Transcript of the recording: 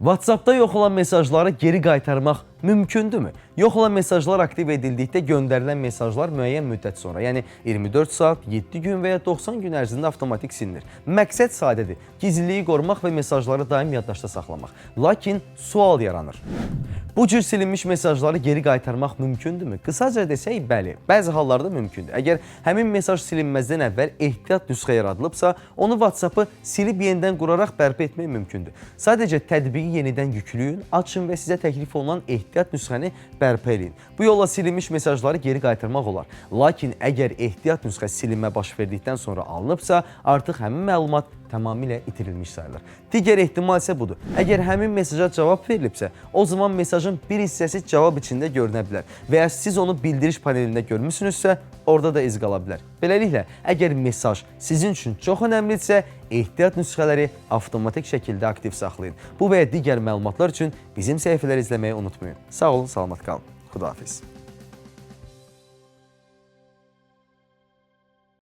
WhatsApp-da yox olan mesajları geri qaytarmaq mümkündürmü? Yox olan mesajlar aktiv edildikdə göndərilən mesajlar müəyyən müddət sonra, yəni 24 saat, 7 gün və ya 90 gün ərzində avtomatik silinir. Məqsəd sadədir, gizliliyi qorumaq və mesajları daim yaddaşda saxlamaq. Lakin sual yaranır. Bu cür silinmiş mesajları geri qaytarmaq mümkündürmü? Qısaca desək, bəli, bəzi hallarda mümkündür. Əgər həmin mesaj silinməzdən əvvəl ehtiyat nüsxə yaradılıbsa, onu WhatsApp-ı silib yenidən quraraq bərpa etmək mümkündür. Sadəcə tətbiqi yenidən yükləyin, açın və sizə təklif olunan ehtiyat nüsxəni bərpa edin. Bu yolla silinmiş mesajları geri qaytarmaq olar. Lakin əgər ehtiyat nüsxə silinmə baş verdikdən sonra alınıbsa, artıq həmin məlumat tamamilə itirilmiş sayılır. Digər ehtimal isə budur. Əgər həmin mesaja cavab verilibsə, o zaman mesajın bir hissəsi cavab içində görünə bilər və ya siz onu bildiriş panelində görmüsünüzsə, orada da iz qala bilər. Beləliklə, əgər mesaj sizin üçün çox önəmlidirsə, ehtiyat nüsxələri avtomatik şəkildə aktiv saxlayın. Bu və ya digər məlumatlar üçün bizim səhifələri izləməyi unutmayın. Sağ olun, salamat qalın. Xudahafiz.